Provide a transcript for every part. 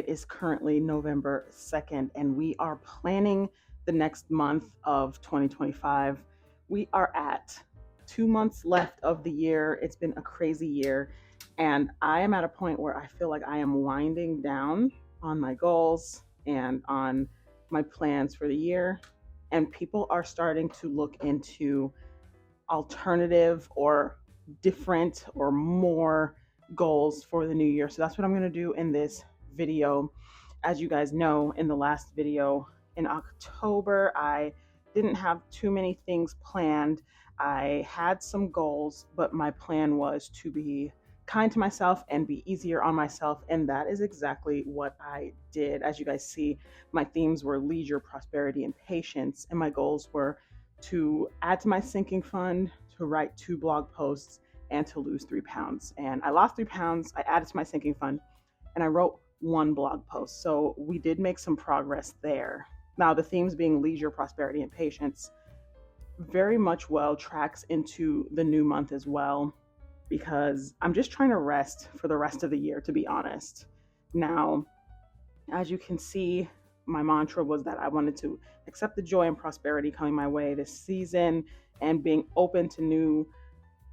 is currently November 2nd, and we are planning the next month of 2025. We are at 2 months left of the year. It's been a crazy year, and I am at a point where I feel like I am winding down on my goals and on my plans for the year. And people are starting to look into alternative or different or more goals for the new year. So that's what I'm going to do in this video. As you guys know, in the last video in October, I didn't have too many things planned. I had some goals, but my plan was to be kind to myself and be easier on myself. And that is exactly what I did. As you guys see, my themes were leisure, prosperity, and patience. And my goals were to add to my sinking fund, to write 2 blog posts, and to lose 3 pounds. And I lost 3 pounds, I added to my sinking fund, and I wrote 1 blog post. So we did make some progress there. Now, the themes being leisure, prosperity, and patience very much well tracks into the new month as well, because I'm just trying to rest for the rest of the year, to be honest. Now, as you can see, my mantra was that I wanted to accept the joy and prosperity coming my way this season and being open to new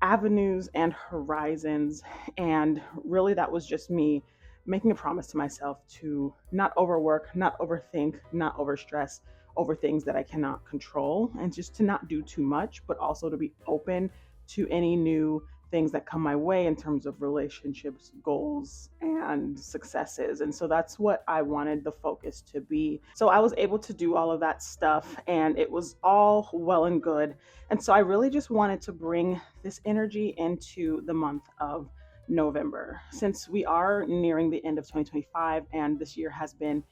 avenues and horizons. And really, that was just me making a promise to myself to not overwork, not overthink, not overstress over things that I cannot control, and just to not do too much, but also to be open to any new things that come my way in terms of relationships, goals, and successes. And so that's what I wanted the focus to be. So I was able to do all of that stuff, and it was all well and good. And so I really just wanted to bring this energy into the month of November, since we are nearing the end of 2025 and this year has been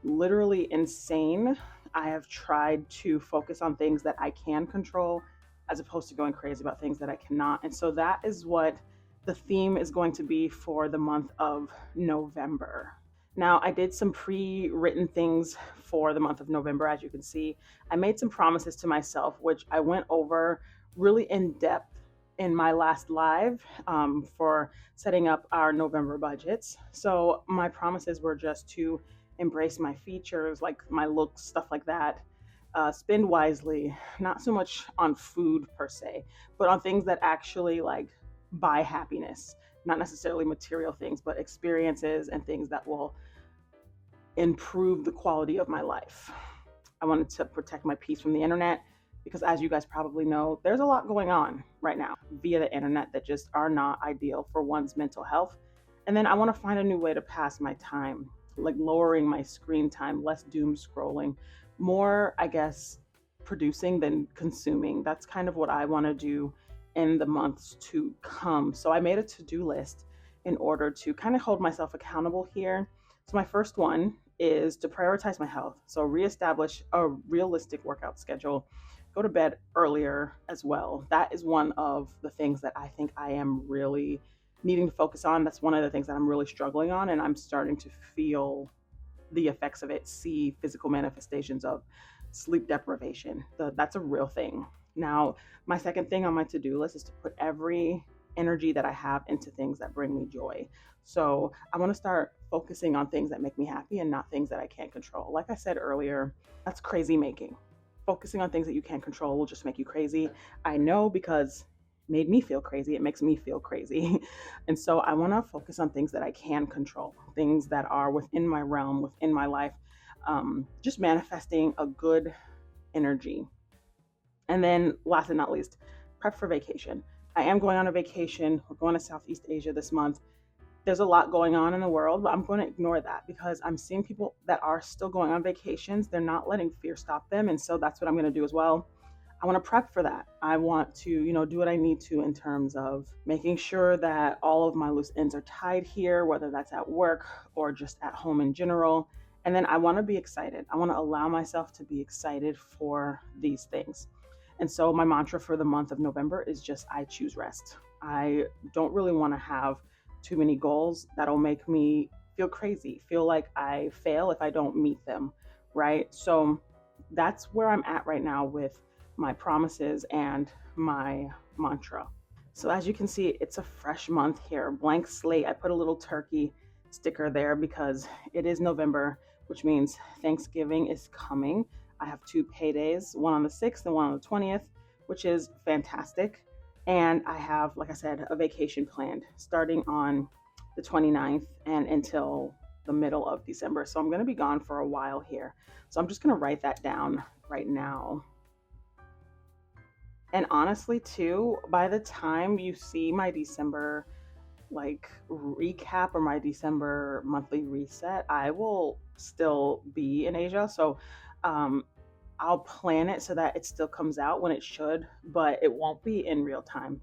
literally insane. I have tried to focus on things that I can control as opposed to going crazy about things that I cannot. And so that is what the theme is going to be for the month of November. Now, I did some pre-written things for the month of November. As you can see, I made some promises to myself, which I went over really in depth in my last live for setting up our November budgets. So my promises were just to embrace my features, like my looks, stuff like that. Spend wisely, not so much on food per se, but on things that actually like buy happiness, not necessarily material things, but experiences and things that will improve the quality of my life. I wanted to protect my peace from the internet because, as you guys probably know, there's a lot going on right now via the internet that just are not ideal for one's mental health. And then I want to find a new way to pass my time, like lowering my screen time, less doom scrolling, more, I guess, producing than consuming. That's kind of what I want to do in the months to come. So I made a to-do list in order to kind of hold myself accountable here. So my first one is to prioritize my health. So reestablish a realistic workout schedule, go to bed earlier as well. That is one of the things that I think I am really needing to focus on. That's one of the things that I'm really struggling on, and I'm starting to feel the effects of it, see physical manifestations of sleep deprivation. That's a real thing. Now, my second thing on my to-do list is to put every energy that I have into things that bring me joy. So I want to start focusing on things that make me happy and not things that I can't control. Like I said earlier, that's crazy making. Focusing on things that you can't control will just make you crazy. I know, because made me feel crazy. It makes me feel crazy. And so I want to focus on things that I can control, things that are within my realm, within my life, just manifesting a good energy. And then last but not least, prep for vacation. I am going on a vacation. We're going to Southeast Asia this month. There's a lot going on in the world, but I'm going to ignore that because I'm seeing people that are still going on vacations. They're not letting fear stop them. And so that's what I'm going to do as well. I want to prep for that. I want to, do what I need to in terms of making sure that all of my loose ends are tied here, whether that's at work or just at home in general. And then I want to be excited. I want to allow myself to be excited for these things. And so my mantra for the month of November is just, I choose rest. I don't really want to have too many goals that'll make me feel crazy, feel like I fail if I don't meet them, right? So that's where I'm at right now with my promises and my mantra. So as you can see, it's a fresh month here, blank slate. I put a little turkey sticker there because it is November, which means Thanksgiving is coming. I have two paydays, one on the 6th and one on the 20th, which is fantastic. And I have, like I said, a vacation planned starting on the 29th and until the middle of December. So I'm going to be gone for a while here. So I'm just going to write that down right now. And honestly, too, by the time you see my December like recap or my December monthly reset, I will still be in Asia. So um, I'll plan it so that it still comes out when it should, but it won't be in real time.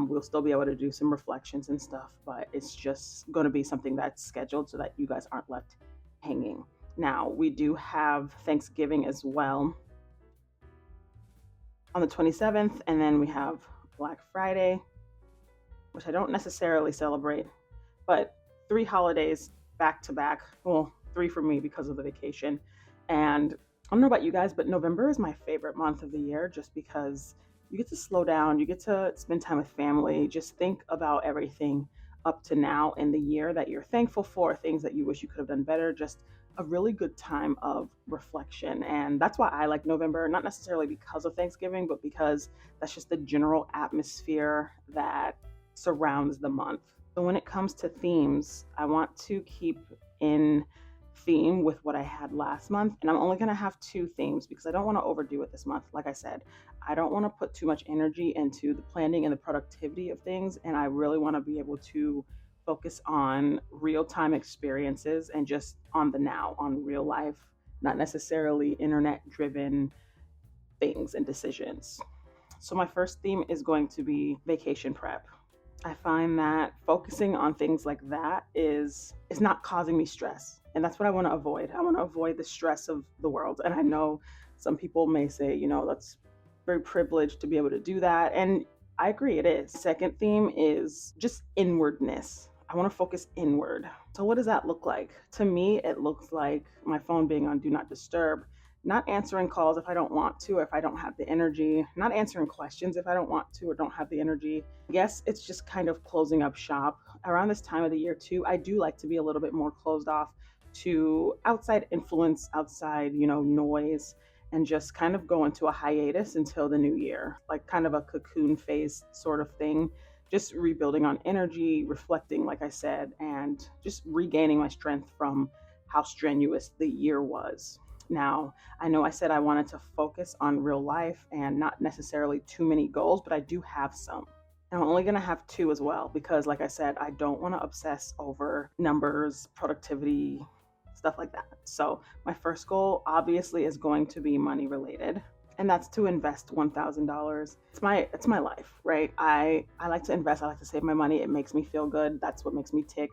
We'll still be able to do some reflections and stuff, but it's just going to be something that's scheduled so that you guys aren't left hanging. Now, we do have Thanksgiving as well on the 27th, and then we have Black Friday, which I don't necessarily celebrate, but 3 holidays back to back. Well, 3 for me because of the vacation. And I don't know about you guys, but November is my favorite month of the year just because you get to slow down, you get to spend time with family, just think about everything up to now in the year that you're thankful for, things that you wish you could have done better, just a really good time of reflection. And that's why I like November, not necessarily because of Thanksgiving, but because that's just the general atmosphere that surrounds the month. So when it comes to themes, I want to keep in theme with what I had last month, and I'm only going to have 2 themes because I don't want to overdo it this month. Like I said, I don't want to put too much energy into the planning and the productivity of things, and I really want to be able to focus on real-time experiences and just on the now, on real life, not necessarily internet driven things and decisions. So my first theme is going to be vacation prep. I find that focusing on things like that is not causing me stress. And that's what I want to avoid. I want to avoid the stress of the world. And I know some people may say, that's very privileged to be able to do that. And I agree, it is. Second theme is just inwardness. I want to focus inward. So what does that look like? To me, it looks like my phone being on do not disturb, not answering calls if I don't want to, or if I don't have the energy, not answering questions if I don't want to or don't have the energy. I guess it's just kind of closing up shop. Around this time of the year too, I do like to be a little bit more closed off to outside influence, outside, noise, and just kind of go into a hiatus until the new year, like kind of a cocoon phase sort of thing. Just rebuilding on energy, reflecting, like I said, and just regaining my strength from how strenuous the year was. Now, I know I said I wanted to focus on real life and not necessarily too many goals, but I do have some. And I'm only going to have 2 as well because, like I said, I don't want to obsess over numbers, productivity, stuff like that. So, my first goal obviously is going to be money related, and that's to invest $1,000. It's my life, right? I like to invest. I like to save my money. It makes me feel good. That's what makes me tick,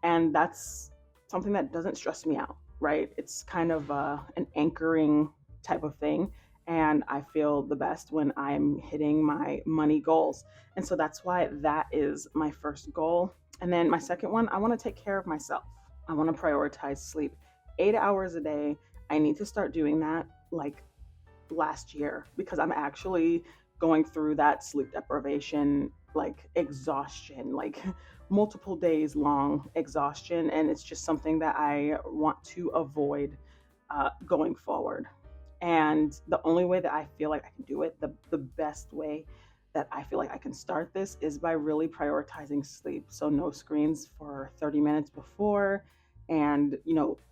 and that's something that doesn't stress me out, right? It's kind of an anchoring type of thing. And I feel the best when I'm hitting my money goals. And so that's why that is my first goal. And then my second one, I want to take care of myself. I want to prioritize sleep 8 hours a day. I need to start doing that like last year because I'm actually going through that sleep deprivation, like exhaustion, like multiple days long exhaustion. And it's just something that I want to avoid going forward. And the only way that I feel like I can do it, the best way that I feel like I can start this is by really prioritizing sleep. So no screens for 30 minutes before, and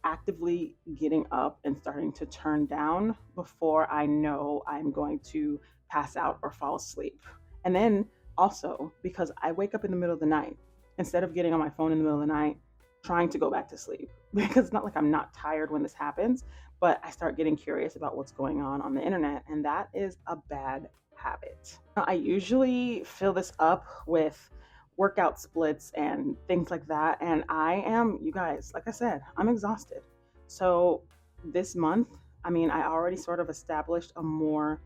actively getting up and starting to turn down before I know I'm going to pass out or fall asleep. And then also because I wake up in the middle of the night, instead of getting on my phone in the middle of the night trying to go back to sleep, because it's not like I'm not tired when this happens, but I start getting curious about what's going on the internet, and that is a bad habit. Now, I usually fill this up with workout splits and things like that, and I am, you guys, like I said, I'm exhausted. So this month, I already sort of established a more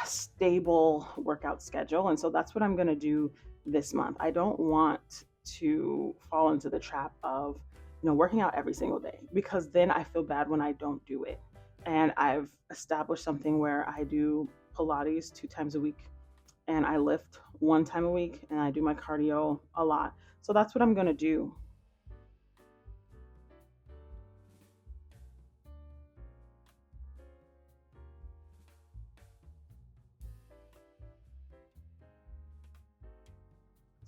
stable workout schedule, and so that's what I'm going to do this month. I don't want to fall into the trap of working out every single day, because then I feel bad when I don't do it. And I've established something where I do Pilates 2 times a week, and I lift 1 time a week, and I do my cardio a lot. So that's what I'm going to do.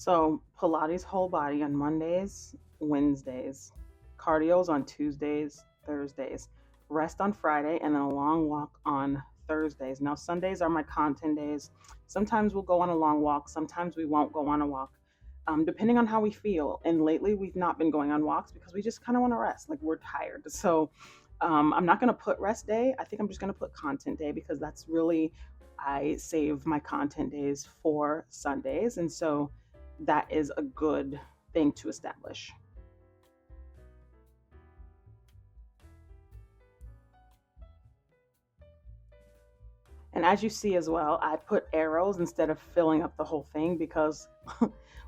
So Pilates whole body on Mondays, Wednesdays, cardio's on Tuesdays, Thursdays, rest on Friday, and then a long walk on Thursdays. Now Sundays are my content days. Sometimes we'll go on a long walk, sometimes we won't go on a walk. Depending on how we feel. And lately, we've not been going on walks because we just kind of want to rest. Like we're tired. So I'm not going to put rest day. I think I'm just going to put content day because that's really, I save my content days for Sundays. And so that is a good thing to establish. And as you see as well, I put arrows instead of filling up the whole thing because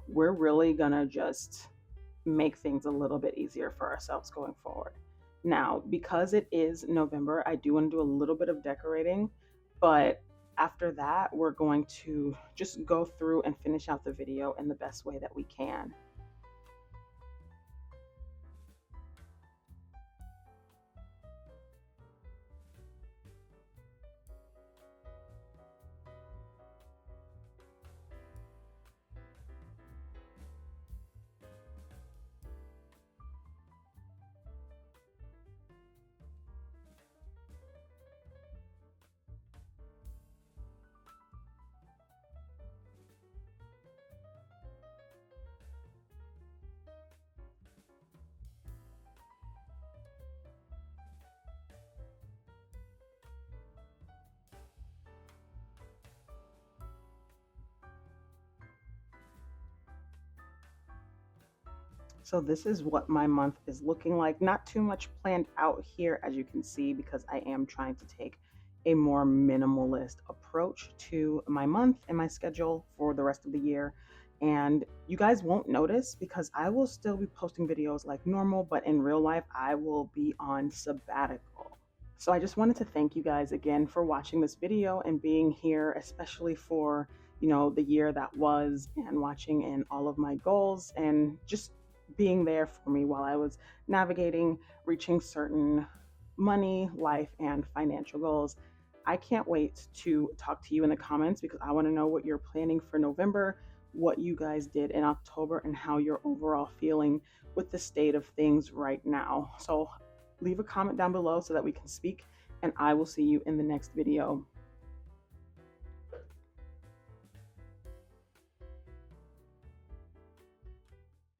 we're really going to just make things a little bit easier for ourselves going forward. Now, because it is November, I do want to do a little bit of decorating, but after that, we're going to just go through and finish out the video in the best way that we can. So this is what my month is looking like. Not too much planned out here, as you can see, because I am trying to take a more minimalist approach to my month and my schedule for the rest of the year. And you guys won't notice because I will still be posting videos like normal, but in real life, I will be on sabbatical. So I just wanted to thank you guys again for watching this video and being here, especially for, the year that was and watching in all of my goals and just being there for me while I was navigating reaching certain money, life, and financial goals. I can't wait to talk to you in the comments because I want to know what you're planning for November, what you guys did in October, and how you're overall feeling with the state of things right now. So leave a comment down below so that we can speak, and I will see you in the next video.